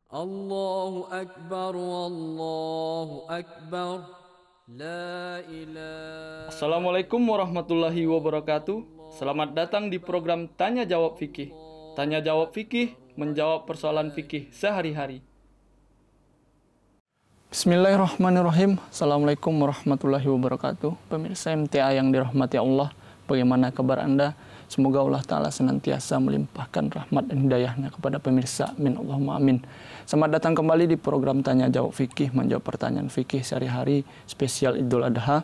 Allahu Akbar, Allahu Akbar, La ilaha. Assalamualaikum warahmatullahi wabarakatuh. Selamat datang di program Tanya Jawab Fikih. Tanya Jawab Fikih, menjawab persoalan fikih sehari-hari. Bismillahirrahmanirrahim. Assalamualaikum warahmatullahi wabarakatuh. Pemirsa MTA yang dirahmati Allah, bagaimana kabar Anda? Semoga Allah Ta'ala senantiasa melimpahkan rahmat dan hidayahnya kepada pemirsa. Amin Allahumma amin. Selamat datang kembali di program Tanya Jawab Fikih, menjawab pertanyaan fikih sehari-hari spesial Idul Adha.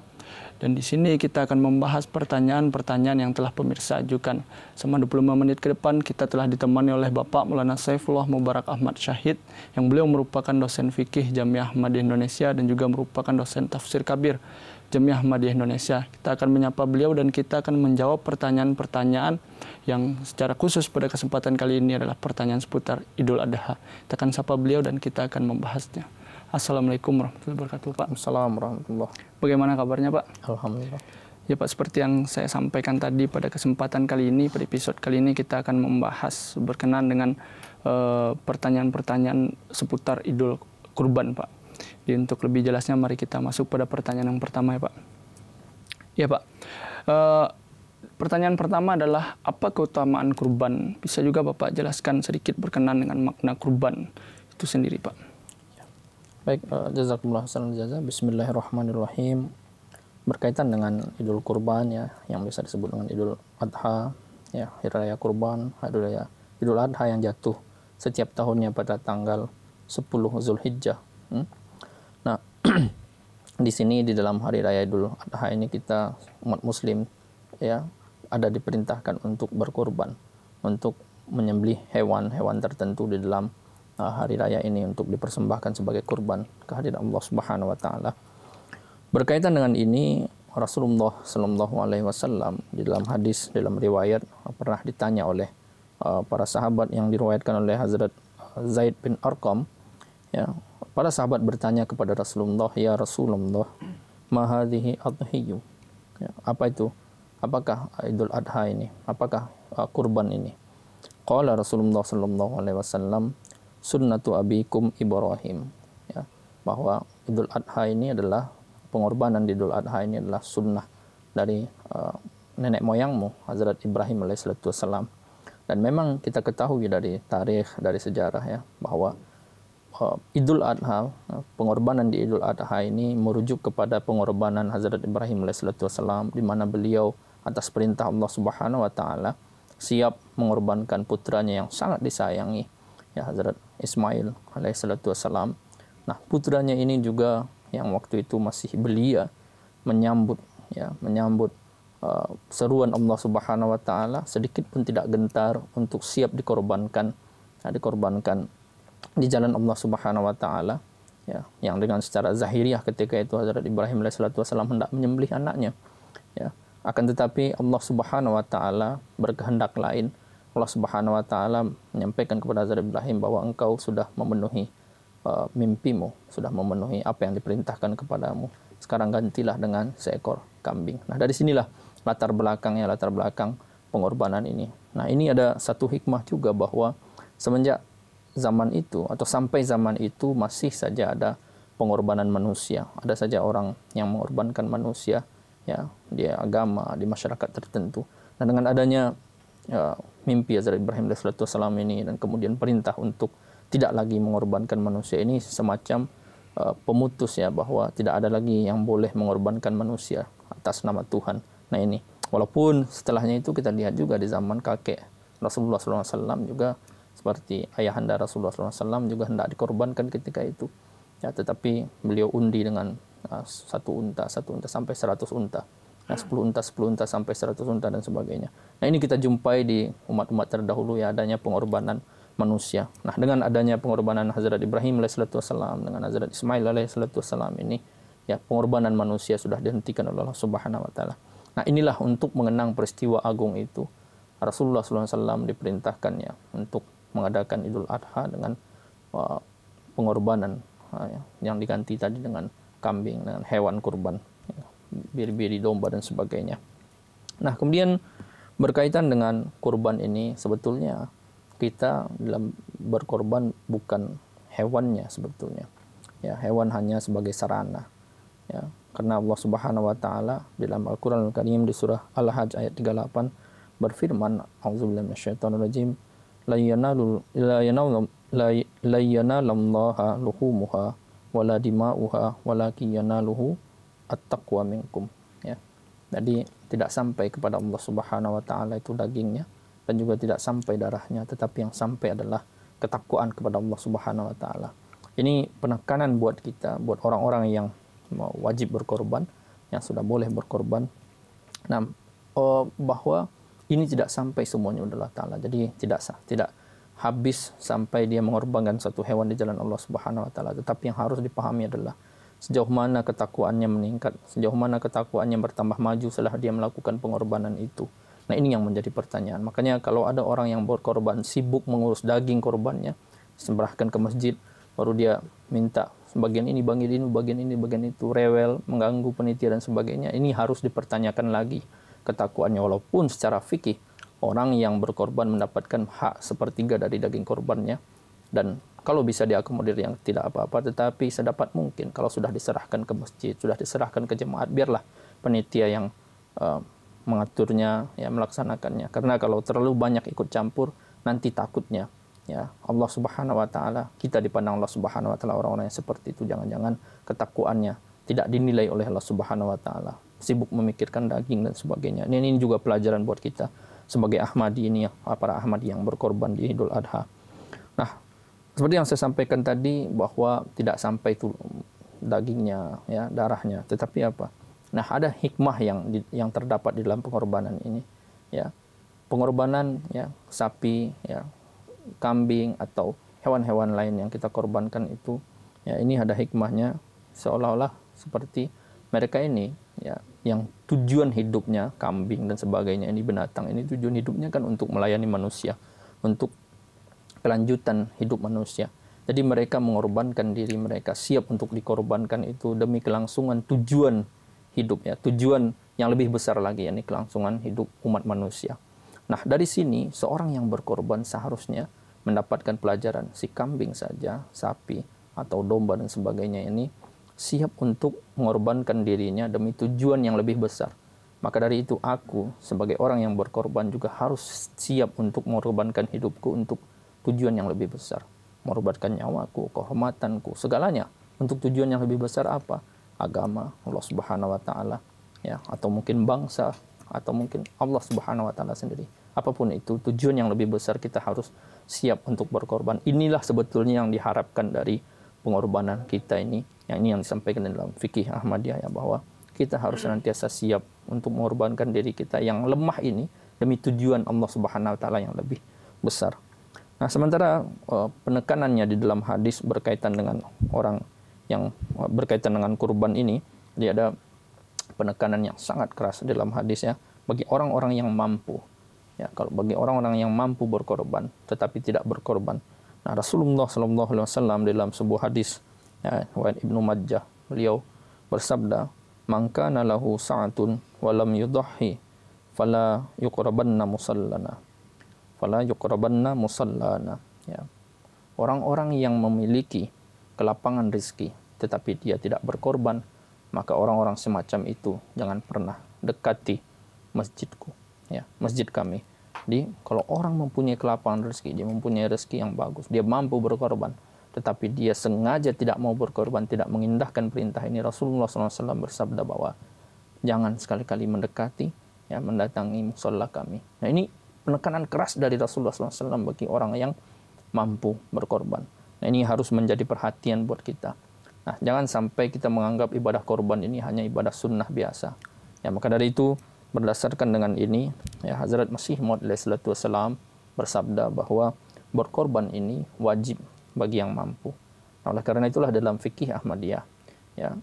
Dan di sini kita akan membahas pertanyaan-pertanyaan yang telah pemirsa ajukan. Selama 25 menit ke depan kita telah ditemani oleh Bapak Maulana Saifullah Mubarak Ahmad Syahid, yang beliau merupakan dosen fikih Jamiah Ahmadiyah Indonesia dan juga merupakan dosen tafsir kabir Jamiah Ahmadiyah Indonesia. Kita akan menyapa beliau dan kita akan menjawab pertanyaan-pertanyaan yang secara khusus pada kesempatan kali ini adalah pertanyaan seputar Idul Adha. Kita akan sapa beliau dan kita akan membahasnya. Assalamualaikum warahmatullahi wabarakatuh, Pak. Assalamualaikum warahmatullahi. Bagaimana kabarnya, Pak? Alhamdulillah. Ya, Pak, seperti yang saya sampaikan tadi pada kesempatan kali ini, pada episode kali ini kita akan membahas berkenaan dengan pertanyaan-pertanyaan seputar Idul Kurban, Pak. Jadi untuk lebih jelasnya mari kita masuk pada pertanyaan yang pertama ya, Pak. Ya, Pak. Pertanyaan pertama adalah apa keutamaan kurban? Bisa juga Bapak jelaskan sedikit berkenaan dengan makna kurban itu sendiri, Pak. Baik, jazakumullah khairan jazaa. Bismillahirrahmanirrahim. Berkaitan dengan Idul Kurban ya, yang biasa disebut dengan Idul Adha, ya, hari raya kurban, Idul Adha yang jatuh setiap tahunnya pada tanggal 10 Zulhijjah. Nah, di sini di dalam hari raya Idul Adha ini kita umat muslim ya ada diperintahkan untuk berkorban, untuk menyembelih hewan-hewan tertentu di dalam hari raya ini untuk dipersembahkan sebagai kurban kehadirat Allah Subhanahu wa taala. Berkaitan dengan ini Rasulullah sallallahu alaihi wasallam di dalam hadis, dalam riwayat pernah ditanya oleh para sahabat yang diriwayatkan oleh Hazrat Zaid bin Arqam ya. Para sahabat bertanya kepada Rasulullah, "Ya Rasulullah, ma hadhihi adhiyu?" Ya, apa itu? Apakah Idul Adha ini? Apakah kurban ini? Qala Rasulullah sallallahu alaihi wasallam, "Sunnatu abikum Ibrahim." Ya, bahwa Idul Adha ini adalah pengorbanan di Idul Adha ini adalah sunnah dari nenek moyangmu Hazrat Ibrahim alaihissalatu wassalam. Dan memang kita ketahui dari tarikh, dari sejarah ya, bahwa Idul Adha, pengorbanan di Idul Adha ini merujuk kepada pengorbanan Hazrat Ibrahim alaihissalatu wassalam, di mana beliau atas perintah Allah Subhanahu wa taala siap mengorbankan putranya yang sangat disayangi ya, Hazrat Ismail alaihissalatu wassalam. Nah, putranya ini juga yang waktu itu masih belia menyambut seruan Allah Subhanahu wa taala, sedikit pun tidak gentar untuk siap dikorbankan di jalan Allah Subhanahu wa taala ya, yang dengan secara zahiriah ketika itu Hazrat Ibrahim alaihissalatu wassalam hendak menyembelih anaknya ya, akan tetapi Allah Subhanahu wa taala berkehendak lain. Allah Subhanahu wa taala menyampaikan kepada Hazrat Ibrahim bahwa engkau sudah memenuhi mimpimu, sudah memenuhi apa yang diperintahkan kepadamu, sekarang gantilah dengan seekor kambing. Nah, dari sinilah latar belakang pengorbanan ini. Nah, ini ada satu hikmah juga bahwa semenjak zaman itu atau sampai zaman itu masih saja ada pengorbanan manusia. Ada saja orang yang mengorbankan manusia ya, di agama, di masyarakat tertentu. Nah, dengan adanya mimpi Hazrat Ibrahim alaihissalatu wassalam ini dan kemudian perintah untuk tidak lagi mengorbankan manusia ini semacam pemutus ya, bahwa tidak ada lagi yang boleh mengorbankan manusia atas nama Tuhan. Nah, ini walaupun setelahnya itu kita lihat juga di zaman kakek Rasulullah SAW juga, seperti ayahanda Rasulullah SAW juga hendak dikorbankan ketika itu ya, tetapi beliau undi dengan satu unta sampai 100 unta, nah 10 unta sampai 100 unta dan sebagainya. Nah, ini kita jumpai di umat-umat terdahulu ya, adanya pengorbanan manusia. Nah, dengan adanya pengorbanan Hazrat Ibrahim alaihissalatu wassalam dengan Hazrat Ismail alaihissalatu wassalam ini ya, pengorbanan manusia sudah dihentikan oleh Allah Subhanahu wa taala. Nah, inilah untuk mengenang peristiwa agung itu Rasulullah SAW diperintahkan ya untuk mengadakan Idul Adha dengan pengorbanan yang diganti tadi dengan kambing, dengan hewan kurban, biri-biri domba dan sebagainya. Nah, kemudian berkaitan dengan kurban ini sebetulnya kita dalam berkorban bukan hewannya sebetulnya. Ya, hewan hanya sebagai sarana. Ya, karena Allah Subhanahu wa taala dalam Al-Qur'an Al-Karim di surah Al-Hajj ayat 38 berfirman, A'udzubillahi minasyaitonir rajim, la yanalallaha luhumuha wala dima'uha walakin yanaluhu at-taqwa minkum. Ya. Jadi tidak sampai kepada Allah Subhanahu wa taala itu dagingnya, dan juga tidak sampai darahnya, tetapi yang sampai adalah ketakwaan kepada Allah Subhanahu wa taala. Ini penekanan buat kita, buat orang-orang yang wajib berkorban, yang sudah boleh berkorban. Nah, bahwa ini tidak sampai semuanya Allah taala. Jadi tidak habis sampai dia mengorbankan satu hewan di jalan Allah Subhanahu wa taala. Tetapi yang harus dipahami adalah sejauh mana ketakwaannya meningkat, sejauh mana ketakwaannya bertambah maju setelah dia melakukan pengorbanan itu. Nah, ini yang menjadi pertanyaan. Makanya kalau ada orang yang berkorban sibuk mengurus daging korbannya, sembahkan ke masjid, baru dia minta bagian ini, bagian itu, rewel, mengganggu panitia dan sebagainya. Ini harus dipertanyakan lagi ketakwaannya. Walaupun secara fikih orang yang berkorban mendapatkan hak sepertiga dari daging korbannya, dan kalau bisa diakomodir yang tidak apa-apa, tetapi sedapat mungkin kalau sudah diserahkan ke masjid, sudah diserahkan ke jemaat, biarlah panitia yang mengaturnya, ya, melaksanakannya. Karena kalau terlalu banyak ikut campur, nanti takutnya, ya, Allah Subhanahu wa taala, kita dipandang Allah Subhanahu wa taala orang-orang yang seperti itu, jangan-jangan ketakwaannya tidak dinilai oleh Allah Subhanahu wa taala, sibuk memikirkan daging dan sebagainya. Ini juga pelajaran buat kita sebagai Ahmadi ini, para Ahmadi yang berkorban di Idul Adha. Nah, seperti yang saya sampaikan tadi, bahwa tidak sampai itu dagingnya, ya, darahnya, tetapi apa? Nah, ada hikmah yang terdapat di dalam pengorbanan ini, ya. Pengorbanan, ya, sapi, ya, kambing atau hewan-hewan lain yang kita korbankan itu, ya, ini ada hikmahnya, seolah-olah seperti mereka ini, ya, yang tujuan hidupnya kambing dan sebagainya, ini binatang ini tujuan hidupnya kan untuk melayani manusia, untuk kelanjutan hidup manusia. Jadi mereka mengorbankan diri mereka, siap untuk dikorbankan itu demi kelangsungan tujuan hidup, ya, tujuan yang lebih besar lagi, yakni kelangsungan hidup umat manusia. Nah, dari sini seorang yang berkorban seharusnya mendapatkan pelajaran. Si kambing saja, sapi atau domba dan sebagainya ini siap untuk mengorbankan dirinya demi tujuan yang lebih besar. Maka dari itu aku sebagai orang yang berkorban juga harus siap untuk mengorbankan hidupku untuk tujuan yang lebih besar. Mengorbankan nyawaku, kehormatanku, segalanya untuk tujuan yang lebih besar apa? Agama Allah Subhanahu wa taala, ya, atau mungkin bangsa, atau mungkin Allah Subhanahu wa taala sendiri. Apapun itu, tujuan yang lebih besar kita harus siap untuk berkorban. Inilah sebetulnya yang diharapkan dari pengorbanan kita ini. Yang ini yang disampaikan dalam fikih Ahmadiyah, ya, bahwa kita harus senantiasa siap untuk mengorbankan diri kita yang lemah ini demi tujuan Allah Subhanahu wa taala yang lebih besar. Nah, sementara penekanannya di dalam hadis berkaitan dengan orang yang berkaitan dengan kurban ini, dia ada penekanan yang sangat keras dalam hadis, ya, bagi orang-orang yang mampu, ya, kalau bagi orang-orang yang mampu berkorban tetapi tidak berkorban. Nah, Rasulullah SAW dalam sebuah hadis, ya, riwayat Ibnu Majah, beliau bersabda, "Man kana lahu sa'atun wa lam yudahhi fala yuqrabanna musallana." Fala yuqrabanna musallana, ya. Orang-orang yang memiliki kelapangan rezeki tetapi dia tidak berkorban, maka orang-orang semacam itu jangan pernah dekati masjidku, ya, masjid kami. Jadi kalau orang mempunyai kelapangan rezeki, dia mempunyai rezeki yang bagus, dia mampu berkorban, tetapi dia sengaja tidak mau berkorban, tidak mengindahkan perintah ini, Rasulullah SAW bersabda bahwa jangan sekali-kali mendekati, ya, mendatangi musalla kami. Nah, ini penekanan keras dari Rasulullah SAW bagi orang yang mampu berkorban. Nah, ini harus menjadi perhatian buat kita. Nah, jangan sampai kita menganggap ibadah korban ini hanya ibadah sunnah biasa. Ya, maka dari itu, berdasarkan dengan ini, ya, Hazrat Masih Maud alaihissalam bersabda bahwa berkorban ini wajib bagi yang mampu. Nah, oleh karena itulah dalam fikih Ahmadiyah, ya,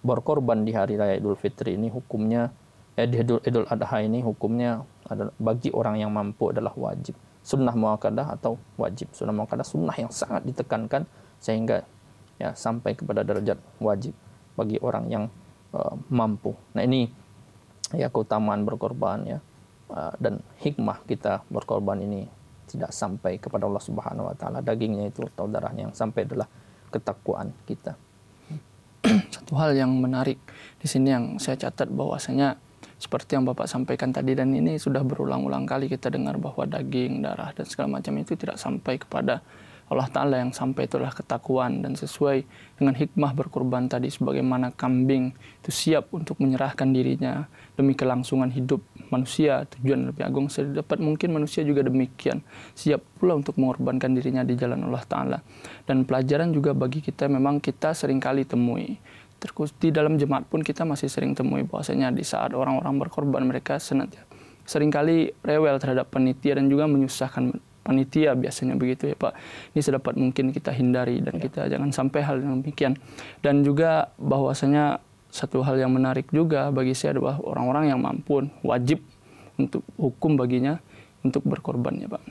berkorban di hari raya Idul Fitri ini hukumnya, di Idul Adha ini hukumnya adalah bagi orang yang mampu adalah wajib. Sunnah muakkadah atau wajib. Sunnah muakkadah, sunnah yang sangat ditekankan sehingga, ya, sampai kepada derajat wajib bagi orang yang mampu. Nah, ini, ya, keutamaan berkorban, ya, dan hikmah kita berkorban ini tidak sampai kepada Allah Subhanahu wa taala, dagingnya itu atau darahnya. Yang sampai adalah ketakwaan kita. Satu hal yang menarik di sini yang saya catat bahwasanya seperti yang Bapak sampaikan tadi, dan ini sudah berulang-ulang kali kita dengar bahwa daging, darah dan segala macam itu tidak sampai kepada Allah Ta'ala. Yang sampai itu adalah ketakwaan, dan sesuai dengan hikmah berkurban tadi, sebagaimana kambing itu siap untuk menyerahkan dirinya demi kelangsungan hidup manusia, tujuan lebih agung sedapat mungkin, manusia juga demikian siap pula untuk mengorbankan dirinya di jalan Allah Ta'ala. Dan pelajaran juga bagi kita, memang kita seringkali temui di dalam jemaat pun kita masih sering temui bahwasanya di saat orang-orang berkorban, mereka seringkali rewel terhadap panitia dan juga menyusahkan panitia, biasanya begitu ya Pak. Ini sedapat mungkin kita hindari dan kita jangan sampai hal yang demikian. Dan juga bahwasanya satu hal yang menarik juga bagi saya adalah orang-orang yang mampu, wajib untuk hukum baginya untuk berkorban ya Pak.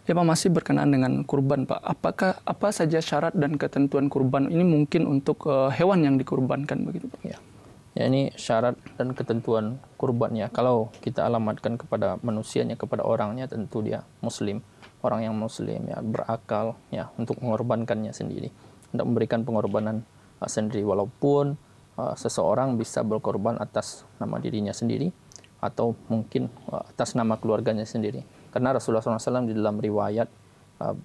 Ya Pak, masih berkenaan dengan kurban Pak. Apa saja syarat dan ketentuan kurban ini mungkin untuk hewan yang dikurbankan begitu Pak? Ya, ini syarat dan ketentuan kurbannya. Kalau kita alamatkan kepada manusianya, kepada orangnya, tentu dia muslim. Orang yang muslim ya, berakal ya, untuk mengorbankannya sendiri, untuk memberikan pengorbanan sendiri. Walaupun seseorang bisa berkorban atas nama dirinya sendiri atau mungkin atas nama keluarganya sendiri. Karena Rasulullah SAW di dalam riwayat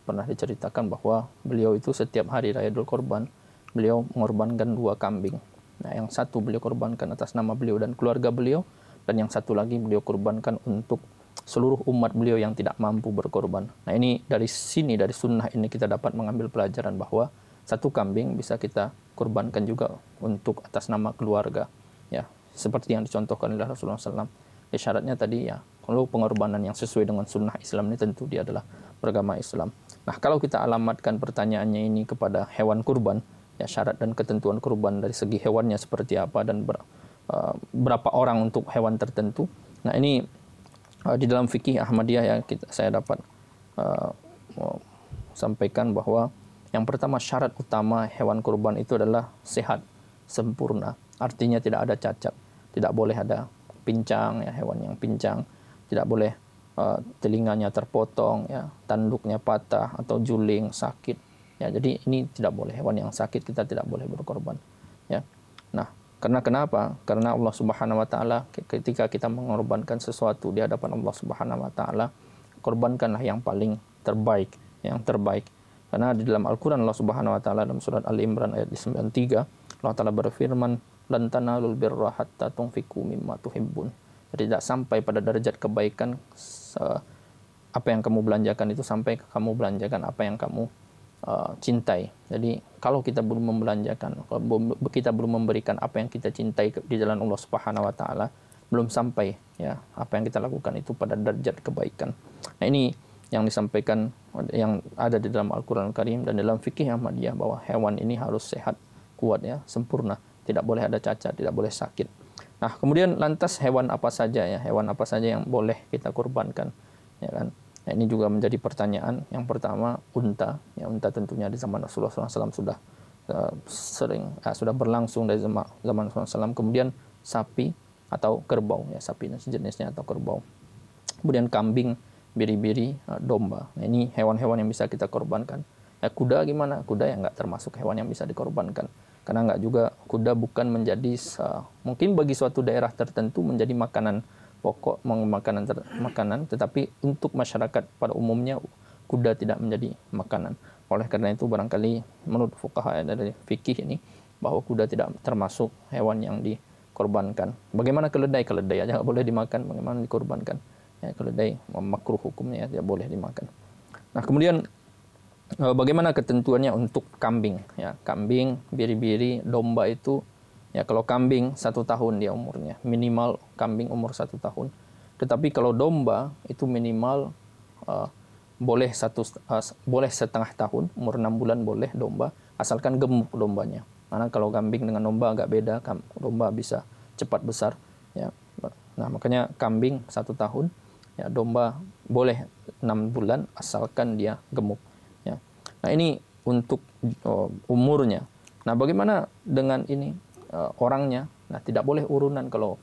pernah diceritakan bahwa beliau itu setiap hari raya Idul Kurban, beliau mengorbankan 2 kambing. Nah, yang satu beliau korbankan atas nama beliau dan keluarga beliau, dan yang satu lagi beliau korbankan untuk seluruh umat beliau yang tidak mampu berkorban. Nah, ini dari sini, dari sunnah ini kita dapat mengambil pelajaran bahwa 1 kambing bisa kita korbankan juga untuk atas nama keluarga. Ya, seperti yang dicontohkan oleh Rasulullah SAW. Syaratnya tadi ya, kalau pengorbanan yang sesuai dengan sunnah Islam ini tentu dia adalah beragama Islam. Nah, kalau kita alamatkan pertanyaannya ini kepada hewan kurban, ya syarat dan ketentuan kurban dari segi hewannya seperti apa dan berapa orang untuk hewan tertentu. Nah, ini di dalam fikih Ahmadiyah ya saya dapat sampaikan bahwa yang pertama, syarat utama hewan kurban itu adalah sehat, sempurna. Artinya tidak ada cacat, tidak boleh ada pincang ya, hewan yang pincang, tidak boleh telinganya terpotong ya, tanduknya patah atau juling, sakit. Ya, jadi ini tidak boleh, hewan yang sakit kita tidak boleh berkorban. Ya. Nah, karena kenapa? Karena Allah Subhanahu wa taala ketika kita mengorbankan sesuatu di hadapan Allah Subhanahu wa taala, korbankanlah yang paling terbaik, yang terbaik. Karena di dalam Al-Qur'an Allah Subhanahu wa taala dalam surat Al-Imran ayat 93, Allah taala berfirman, "Lan tanalul birra hatta tunfiqu mimma tuhibbun." Jadi tidak sampai pada derajat kebaikan apa yang kamu belanjakan itu sampai kamu belanjakan apa yang kamu cintai. Jadi kalau kita belum membelanjakan, kalau kita belum memberikan apa yang kita cintai di jalan Allah Subhanahu wa taala, belum sampai ya apa yang kita lakukan itu pada derajat kebaikan. Nah, ini yang disampaikan yang ada di dalam Al-Qur'an Al-Karim dan dalam fikih Ahmadiyah bahwa hewan ini harus sehat, kuat ya, sempurna, tidak boleh ada cacat, tidak boleh sakit. Nah, kemudian lantas hewan apa saja ya, hewan apa saja yang boleh kita kurbankan, ya kan? Nah, ini juga menjadi pertanyaan. Yang pertama, unta. Ya, unta tentunya di zaman Rasulullah SAW sudah sudah berlangsung dari zaman Rasulullah SAW. Kemudian sapi atau kerbau, ya sapi dan sejenisnya atau kerbau. Kemudian kambing, biri-biri, domba. Nah, ini hewan-hewan yang bisa kita korbankan. Ya, kuda gimana? Kuda yang nggak termasuk hewan yang bisa dikorbankan. Karena nggak juga, kuda bukan menjadi mungkin bagi suatu daerah tertentu menjadi makanan pokok, makanan, tetapi untuk masyarakat pada umumnya kuda tidak menjadi makanan. Oleh karena itu barangkali menurut fuqaha dari fikih ini bahwa kuda tidak termasuk hewan yang dikorbankan. Bagaimana keledai? Keledai aja nggak boleh dimakan, bagaimana dikorbankan? Ya, keledai makruh hukumnya, ya, tidak boleh dimakan. Nah, kemudian bagaimana ketentuannya untuk kambing? Ya, kambing, biri-biri, domba itu ya, kalau kambing 1 tahun dia umurnya, minimal kambing umur 1 tahun. Tetapi kalau domba itu minimal boleh 1,5 tahun, umur 6 bulan boleh domba, asalkan gemuk dombanya. Karena kalau kambing dengan domba agak beda, domba bisa cepat besar. Ya. Nah, makanya kambing 1 tahun, ya, domba boleh 6 bulan asalkan dia gemuk. Ya. Nah, ini untuk umurnya. Nah, bagaimana dengan ini? Orangnya, nah tidak boleh urunan. Kalau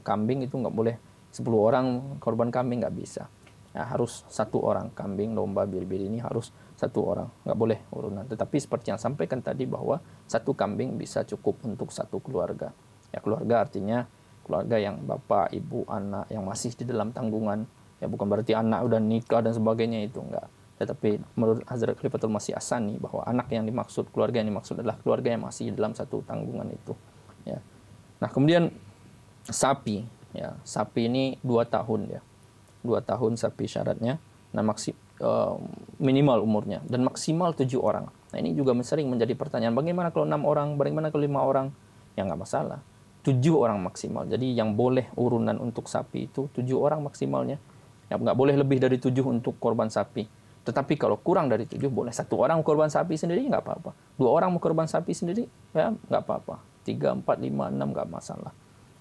kambing itu nggak boleh 10 orang korban kambing, nggak bisa. ya harus satu orang. Kambing, domba, bir-bir ini harus satu orang, nggak boleh urunan. Tetapi seperti yang sampaikan tadi bahwa satu kambing bisa cukup untuk satu keluarga. Ya, keluarga artinya keluarga yang bapak, ibu, anak yang masih di dalam tanggungan. Ya, bukan berarti anak udah nikah dan sebagainya, itu enggak. Tetapi menurut Hazrat Khalifatul Masih As-Tsani bahwa anak yang dimaksud, keluarga yang dimaksud adalah keluarga yang masih dalam satu tanggungan itu. Ya. Nah, kemudian sapi, ya, sapi ini 2 tahun ya. 2 tahun sapi syaratnya. Nah, minimal umurnya dan maksimal 7 orang. Nah, ini juga sering menjadi pertanyaan, bagaimana kalau 6 orang, bagaimana kalau 5 orang? Ya nggak masalah. 7 orang maksimal. Jadi yang boleh urunan untuk sapi itu 7 orang maksimalnya. Ya, nggak boleh lebih dari 7 untuk korban sapi. Tetapi kalau kurang dari 7, boleh 1 orang korban sapi sendiri, nggak apa-apa. 2 orang mau korban sapi sendiri, ya nggak apa-apa. 3, 4, 5, 6 nggak masalah.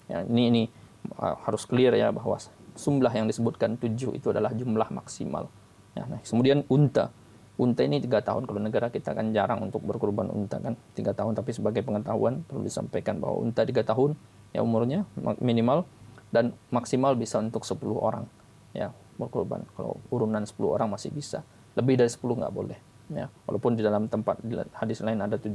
Ya, ini harus clear ya bahwa jumlah yang disebutkan 7 itu adalah jumlah maksimal. Ya, nah, kemudian unta. Unta ini 3 tahun. Kalau negara kita kan jarang untuk berkorban unta kan 3 tahun. Tapi sebagai pengetahuan perlu disampaikan bahwa unta 3 tahun ya umurnya minimal, dan maksimal bisa untuk 10 orang. Ya, berkorban. Kalau urunan 10 orang masih bisa. Lebih dari 10 nggak boleh. Ya, walaupun di dalam tempat di hadis lain ada 7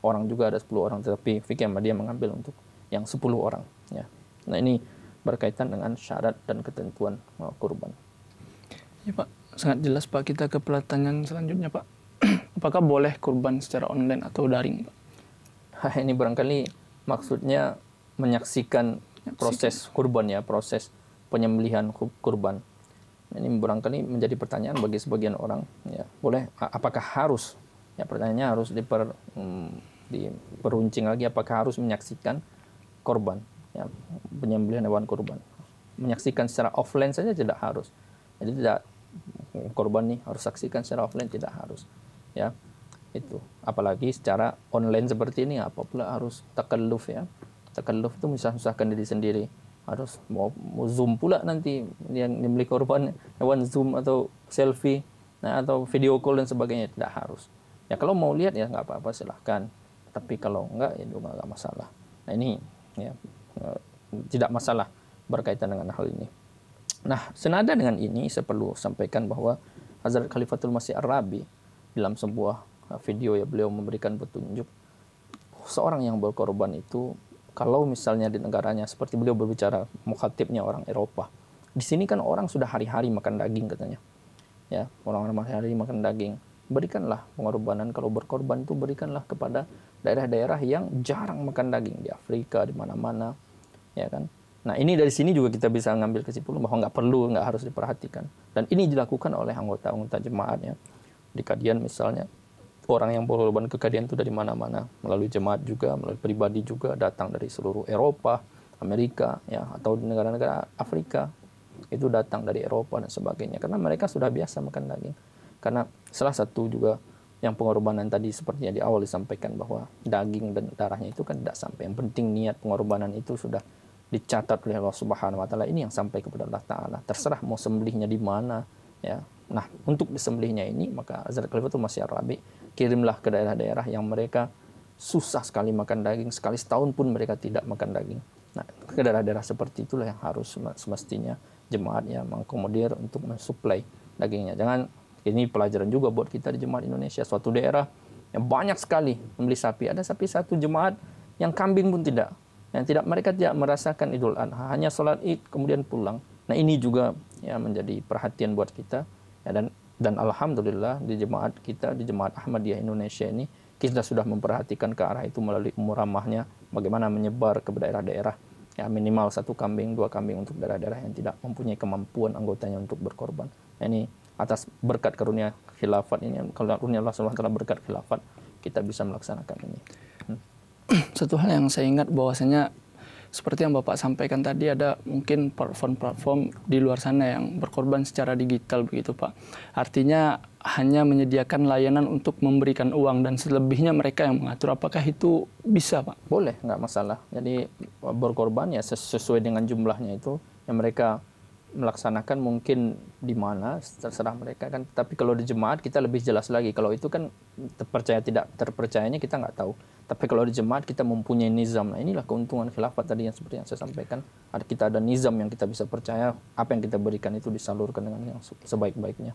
orang juga, ada 10 orang, tetapi fikih Ahmadiyah mengambil untuk yang 10 orang. Ya. Nah, ini berkaitan dengan syarat dan ketentuan kurban. Ya Pak, sangat jelas Pak. Kita ke pertanyaan selanjutnya Pak. Apakah boleh kurban secara online atau daring Pak? Ini barangkali maksudnya menyaksikan proses kurban ya, proses penyembelihan kurban. Ini barangkali menjadi pertanyaan bagi sebagian orang. Ya, boleh? Apakah harus? Ya, pertanyaannya harus diperuncing lagi. Apakah harus menyaksikan korban? Ya, penyembelihan hewan kurban. Menyaksikan secara offline saja tidak harus. Jadi tidak korban nih harus saksikan secara offline, tidak harus. Ya, itu. Apalagi secara online seperti ini, apa pula harus takalluf ya. Takalluf itu menyusahkan diri sendiri. Harus mau zoom pula nanti yang dibeli korban hewan, zoom atau selfie, nah, atau video call dan sebagainya, tidak harus. Ya kalau mau lihat ya nggak apa-apa, silahkan. Tapi kalau enggak ya juga nggak masalah. Nah, ini ya tidak masalah berkaitan dengan hal ini. Nah, senada dengan ini saya perlu sampaikan bahwa Hazrat Khalifatul Masih Ar-Rabi dalam sebuah video ya, beliau memberikan petunjuk seorang yang berkorban itu, kalau misalnya di negaranya seperti beliau berbicara mukhatibnya orang Eropa. Di sini kan orang sudah hari-hari makan daging katanya. Ya, orang-orang hari-hari makan daging. Berikanlah pengorbanan, kalau berkorban itu berikanlah kepada daerah-daerah yang jarang makan daging di Afrika, di mana-mana. Ya kan? Nah, ini dari sini juga kita bisa ngambil kesimpulan bahwa nggak harus diperhatikan. Dan ini dilakukan oleh anggota-anggota jemaatnya. Di Kadian misalnya, orang yang berkorban ke Kadian itu dari mana-mana, melalui jemaat juga, melalui pribadi juga, datang dari seluruh Eropa, Amerika, ya, atau di negara-negara Afrika, itu datang dari Eropa dan sebagainya, karena mereka sudah biasa makan daging. Karena salah satu juga yang pengorbanan tadi sepertinya di awal disampaikan bahwa daging dan darahnya itu kan tidak sampai. Yang penting niat pengorbanan itu sudah dicatat oleh Allah Subhanahu wa taala, ini yang sampai kepada Allah taala. Terserah mau sembelihnya di mana, ya. Nah, untuk disembelihnya ini maka Hazrat Khalifatul Masih Ar-Rabi kirimlah ke daerah-daerah yang mereka susah sekali makan daging, sekali setahun pun mereka tidak makan daging. Nah, ke daerah-daerah seperti itulah yang harus semestinya jemaatnya mengakomodir untuk mensuplai dagingnya. Jangan, ini pelajaran juga buat kita di jemaat Indonesia, suatu daerah yang banyak sekali membeli sapi, ada sapi satu jemaat yang kambing pun tidak. Yang mereka tidak merasakan Idul Adha, hanya sholat Id kemudian pulang. Nah, ini juga ya menjadi perhatian buat kita. Ya, dan alhamdulillah di jemaat kita, di jemaat Ahmadiyah Indonesia ini, kita sudah memperhatikan ke arah itu melalui umur ramahnya, bagaimana menyebar ke daerah-daerah, ya minimal 1 kambing, 2 kambing untuk daerah-daerah yang tidak mempunyai kemampuan anggotanya untuk berkorban. Nah, ini atas berkat karunia khilafat ini, kalau karunia Allah SWT berkat khilafat, kita bisa melaksanakan ini. Satu hal yang saya ingat bahwasanya seperti yang Bapak sampaikan tadi, ada mungkin platform-platform di luar sana yang berkorban secara digital begitu Pak. Artinya hanya menyediakan layanan untuk memberikan uang dan selebihnya mereka yang mengatur. Apakah itu bisa Pak? Boleh, nggak masalah. Jadi berkorban ya sesuai dengan jumlahnya itu yang mereka melaksanakan mungkin di mana terserah mereka kan. Tapi kalau di jemaat kita lebih jelas lagi. Kalau itu kan terpercaya tidak terpercayanya kita nggak tahu. Tapi kalau di jemaat kita mempunyai nizam. Nah inilah keuntungan khilafat tadi yang seperti yang saya sampaikan. Kita ada nizam yang kita bisa percaya, apa yang kita berikan itu disalurkan dengan yang sebaik-baiknya.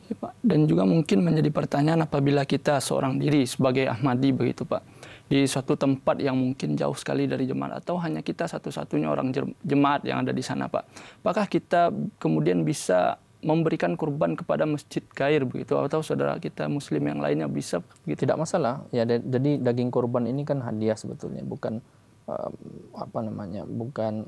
Ya, Pak. Dan juga mungkin menjadi pertanyaan apabila kita seorang diri sebagai Ahmadi begitu Pak, di suatu tempat yang mungkin jauh sekali dari jemaat atau hanya kita satu-satunya orang jemaat yang ada di sana Pak. Apakah kita kemudian bisa memberikan kurban kepada masjid gair begitu atau saudara kita muslim yang lainnya bisa begitu? Tidak masalah. Ya jadi daging kurban ini kan hadiah sebetulnya, bukan bukan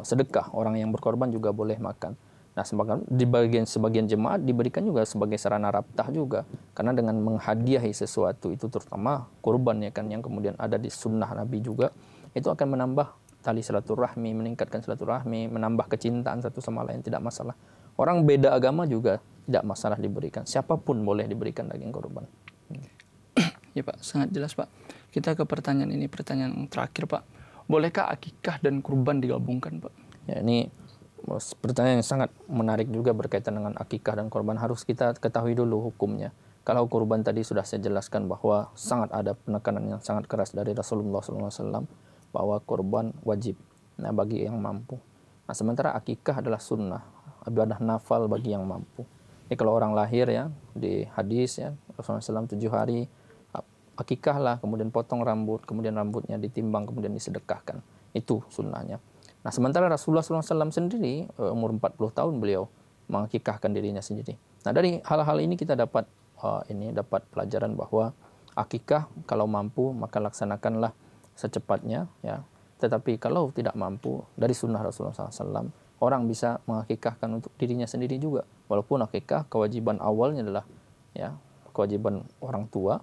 sedekah. Orang yang berkorban juga boleh makan. Nah, sebagian jemaat diberikan juga sebagai sarana rabtah juga. Karena dengan menghadiahi sesuatu itu terutama kurban ya kan yang kemudian ada di sunnah Nabi juga, itu akan menambah tali silaturahmi, meningkatkan silaturahmi, menambah kecintaan satu sama lain, tidak masalah. Orang beda agama juga tidak masalah diberikan. Siapapun boleh diberikan daging kurban. Ya Pak, sangat jelas Pak. Kita ke pertanyaan ini, pertanyaan terakhir Pak. Bolehkah akikah dan kurban digabungkan Pak? Ya, ini pertanyaan yang sangat menarik juga berkaitan dengan akikah dan kurban. Harus kita ketahui dulu hukumnya. Kalau kurban tadi sudah saya jelaskan bahwa sangat ada penekanan yang sangat keras dari Rasulullah SAW bahwa kurban wajib bagi yang mampu. Nah, sementara akikah adalah sunnah, ibadah nafal bagi yang mampu. Jadi kalau orang lahir ya di hadis ya Rasulullah SAW 7 hari akikah lah, kemudian potong rambut, kemudian rambutnya ditimbang, kemudian disedekahkan. Itu sunnahnya. Nah, sementara Rasulullah SAW sendiri umur 40 tahun beliau mengakikahkan dirinya sendiri. Nah, dari hal-hal ini kita dapat pelajaran bahwa akikah kalau mampu maka laksanakanlah secepatnya ya. Tetapi kalau tidak mampu, dari sunnah Rasulullah SAW orang bisa mengakikahkan untuk dirinya sendiri juga. Walaupun akikah kewajiban awalnya adalah ya kewajiban orang tua.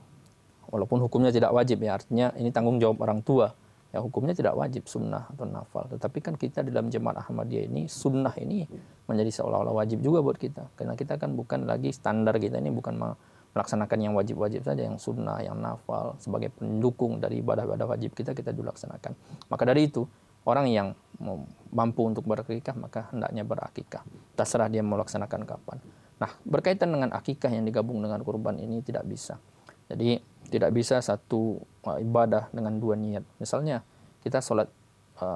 Walaupun hukumnya tidak wajib ya, artinya ini tanggung jawab orang tua. Ya, hukumnya tidak wajib sunnah atau nafal. Tetapi kan kita dalam jemaat Ahmadiyah ini sunnah ini menjadi seolah-olah wajib juga buat kita. Karena kita kan bukan lagi standar kita ini bukan melaksanakan yang wajib-wajib saja, yang sunnah, yang nafal sebagai pendukung dari ibadah-ibadah wajib kita dilaksanakan. Maka dari itu orang yang mampu untuk berakikah maka hendaknya berakikah. Terserah dia mau laksanakan kapan. Nah, berkaitan dengan akikah yang digabung dengan kurban ini tidak bisa. Jadi tidak bisa satu ibadah dengan dua niat. Misalnya kita sholat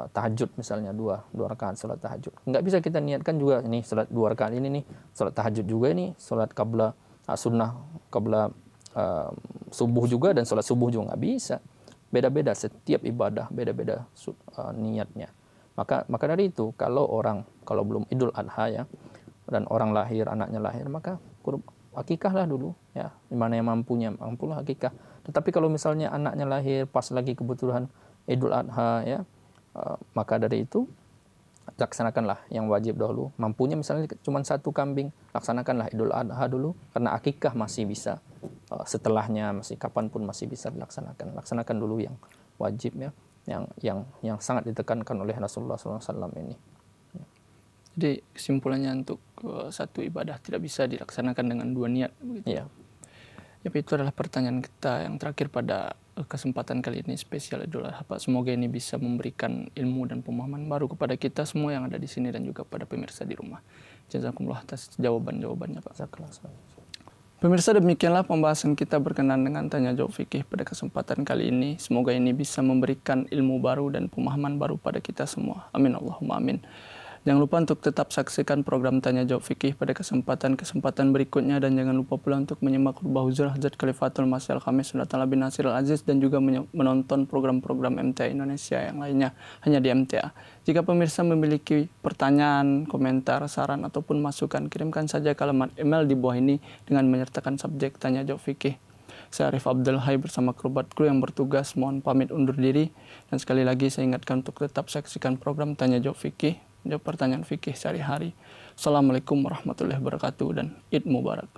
tahajud misalnya dua rakaat sholat tahajud. Nggak bisa kita niatkan juga ini sholat 2 rakaat ini nih sholat tahajud juga ini sholat qabla sunnah qabla subuh juga dan sholat subuh juga nggak bisa. Beda-beda setiap ibadah beda-beda niatnya. Maka dari itu kalau belum Idul Adha ya dan orang lahir anaknya lahir maka akikahlah dulu ya, dimana yang mampulah akikah. Tetapi kalau misalnya anaknya lahir pas lagi kebetulan Idul Adha ya, maka dari itu laksanakanlah yang wajib dahulu. Mampunya misalnya cuma 1 kambing, laksanakanlah Idul Adha dulu karena akikah masih bisa setelahnya, masih kapanpun masih bisa dilaksanakan. Laksanakan dulu yang wajib ya, yang sangat ditekankan oleh Rasulullah SAW ini. Jadi kesimpulannya untuk satu ibadah tidak bisa dilaksanakan dengan 2 niat begitu. Iya. Ya, itu adalah pertanyaan kita yang terakhir pada kesempatan kali ini spesial Idul Adha Pak. Semoga ini bisa memberikan ilmu dan pemahaman baru kepada kita semua yang ada di sini dan juga pada pemirsa di rumah. Jazakumullah atas jawabannya Pak. Pemirsa, demikianlah pembahasan kita berkenaan dengan tanya jawab fikih pada kesempatan kali ini. Semoga ini bisa memberikan ilmu baru dan pemahaman baru pada kita semua. Amin Allahumma amin. Jangan lupa untuk tetap saksikan program Tanya Jawab Fikih pada kesempatan berikutnya dan jangan lupa pula untuk menyimak khutbah huzur Hazrat Khalifatul Masih Al-Khamis Sunatan bin Nasir Al-Aziz dan juga menonton program-program MTA Indonesia yang lainnya hanya di MTA. Jika pemirsa memiliki pertanyaan, komentar, saran ataupun masukan, kirimkan saja ke alamat email di bawah ini dengan menyertakan subjek Tanya Jawab Fikih. Saya Arif Abdul Hai bersama kru yang bertugas mohon pamit undur diri dan sekali lagi saya ingatkan untuk tetap saksikan program Tanya Jawab Fikih. Jawab pertanyaan fikih sehari-hari. Assalamualaikum warahmatullahi wabarakatuh dan Id Mubarak.